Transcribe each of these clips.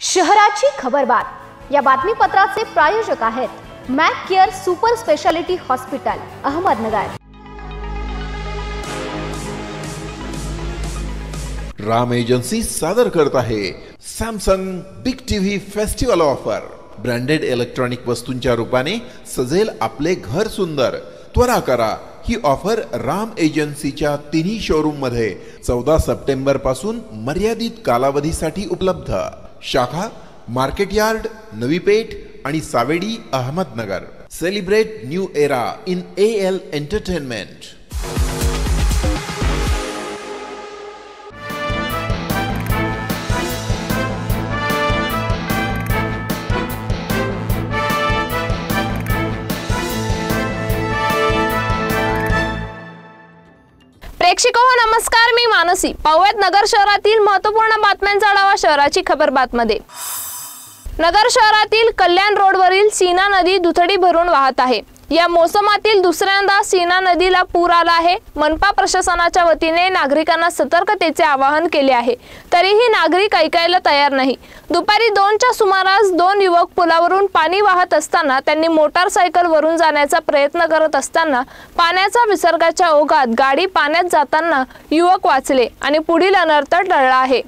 शहराची खबरबात या बातमीपत्राचे प्रायोजक आहेत Mac care super speciality hospital Ahmednagar. Ram agency सादर करत आहे Samsung big TV festival offer. Branded electronic वस्तूंच्या रूपाने सजेल आपले घर सुंदर। त्वरा करा, ही ऑफर राम एजन्सीच्या तिन्ही शोरूम मध्ये 14 सप्टेंबर पासून मर्यादित कालावधीसाठी उपलब्ध। शाखा मार्केट यार्ड, नवी पेठ आणि Savedi Ahmednagar. Celebrate new era in AL entertainment. प्रेक्षको नमस्कार, मी मानसी। पाहुयात नगर शहरातील महत्त्वपूर्ण बातम्यांचा आढावा शहराची खबरबात मध्ये। नगर शहरातील कल्याण रोडवरील सीना नदी दुथडी भरून वाहत आहे। या मोसमातील दुसऱ्यांदा सीना नदीला पूर आला आहे। मनपा प्रशासनाच्या वतीने नागरिकांना सतर्कतेचे आवाहन केले आहे, तरीही नागरिक ऐकायला तयार नाही। दुपारी 2च्या सुमारास 2 युवक पुलावरून पाणी वाहत असताना त्यांनी मोटारसायकल वरून जाण्याचा प्रयत्न करत असताना पाण्याच्या विसर्गाच्या ओघात गाडी पाण्यात जाताना युवक वाचले आणि पुढील अनर्थ टळला आहे।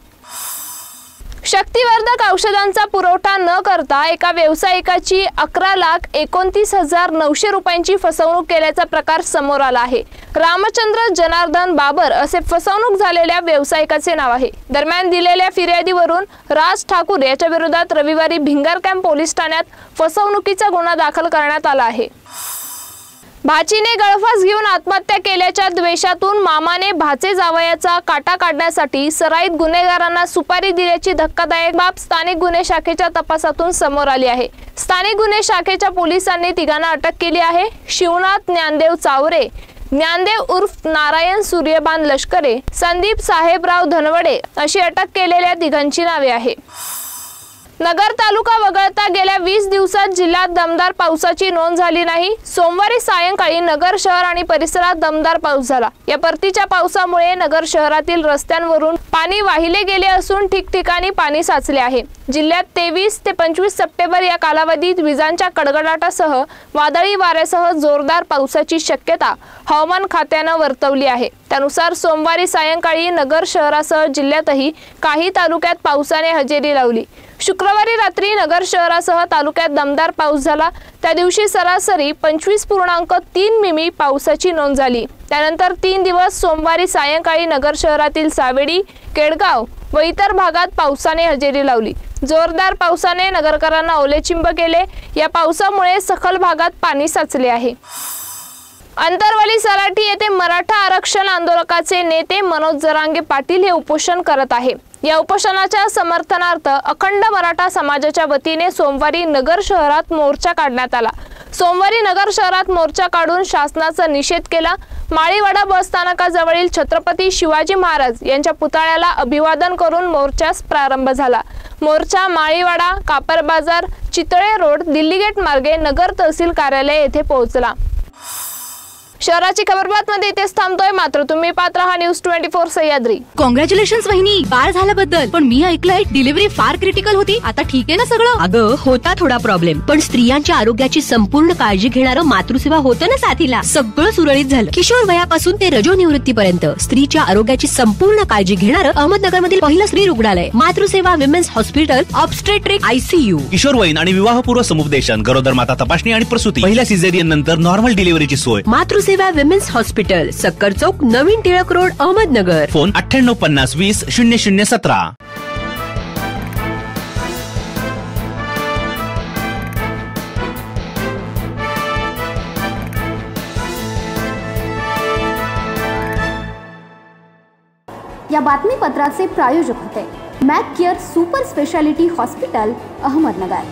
शक्तिवर्धक औषधांचा पुरवठा न करता एका व्यावसायिकाची 11,29,900 रुपयांची फसवणूक केल्याचा प्रकार समोर आला आहे। रामचंद्र जनार्दन बाबर असे फसवणूक झालेल्या व्यावसायिकाचे नाव आहे। दरम्यान दिलेल्या फिर्यादीवरून राज ठाकूर याच्या विरोधात रविवारी भिंगर कॅम्प पोलीस ठाण्यात फसवणुकीचा गुन्हा दाखल करण्यात आला आहे। भाचीने गळफास घेऊन आत्महत्या केल्याच्या द्वेषातून मामाने भाचे जावयाचा काटा काढण्यासाठी सराईत गुन्हेगारांना सुपारी दिल्याची धक्कादायक बाब स्थानिक गुन्हे शाखेच्या तपासातून समोर आली आहे। स्थानिक गुन्हे शाखेच्या पोलिसांनी तिघांना अटक केली आहे। शिवनाथ ज्ञानदेव चावरे, ज्ञानदेव उर्फ नारायण सूर्यबान लष्करे, संदीप साहेबराव धनवडे अशी अटक केलेल्या तिघांची नावे आहे। नगर तालुका वगळता गेल्या 20 दिवसात जिल्ह्यात दमदार पावसाची नोंद झाली नाही। सोमवारी सायंकाळी नगर शहर आणि परिसरात दमदार पाऊस झाला। या परतीच्या पावसामुळे नगर शहरातील रस्त्यांवरून पाणी वाहिले गेले असून ठिकठिकाणी पाणी साचले आहे। जिल्ह्यात 23 ते 25 सप्टेंबर या कालावधीत विजांच्या कडकडाटासह वादळी वाऱ्यासह जोरदार पावसाची शक्यता हवामान खात्याने वर्तवली आहे। त्यानुसार सोमवारी सायंकाळी नगर शहरासह जिल्ह्यातही काही तालुक्यात पावसाने हजेरी लावली। शुक्रवारी रात्री नगर शहरासह तालुक्यात दमदार पाऊस झाला। त्या दिवशी सरासरी 25.3 मिमी पावसाची नोंद झाली। त्यानंतर 3 दिवस सोमवारी सायंकाळी नगर शहरातील सावेडी, केडगाव व इतर भागात पावसाने हजेरी लावली। जोरदार पावसाने नगरकरांना ओलेचिंब केले। या पावसामुळे सखल भागात पाणी साचले आहे। अंतरवली सराटी येथे मराठा आरक्षण आंदोलकाचे नेते मनोज जरांगे पाटील हे उपोषण करत आहे। या उपोषणाच्या समर्थनार्थ अखंड मराठा समाजाच्या वतीने सोमवारी नगर शहरात मोर्चा काढण्यात आला। सोमवारी नगर शहरात मोर्चा काढून शासनाचा निषेध केला। माळीवाडा बस स्थानकाजवळील छत्रपती शिवाजी महाराज यांच्या पुतळ्याला अभिवादन करून मोर्चास प्रारंभ झाला। मोर्चा माळीवाडा, कापर बाजार, चितळे रोड, दिल्ली गेट मार्गे नगर तहसील कार्यालय येथे पोहोचला। शहराची खबरबात मध्ये इथेच थांबतोय, मात्र तुम्ही पाहत रहा न्यूज 24 सह्याद्री। कॉंग्रॅच्युलेशन्स वहिनी, बाळ झाल्याबद्दल। पण मी ऐकलंय डिलिव्हरी फार क्रिटिकल होती। आता ठीक आहे ना सगळं? अगं होता थोडा प्रॉब्लेम, पण स्त्रियांच्या आरोग्याची संपूर्ण काळजी घेणारं मातृसेवा होतं ना साथीला। सगळं सुरळीत झालं। किशोर वयापासून ते रजोनिवृत्तीपर्यंत स्त्रीच्या आरोग्याची संपूर्ण काळजी घेणारं अहमदनगर मधील पहिलं स्त्री रुग्णालय Matruseva women's hospital, obstetric ICU, किशोरवयीन आणि विवाहपूर्व समुपदेशन, गरोदर माता तपासणी आणि प्रसूती, पहिल्या सिझेरियन नंतर नॉर्मल डिलिव्हरीची सोय। मातृसेवा विमेन्स हॉस्पिटल, सक्कर चौक, नवीन टिळक रोड, अहमदनगर। फोन 9850200017। या बातमीपत्राचे प्रायोजक होते Mac care super speciality hospital Ahmednagar.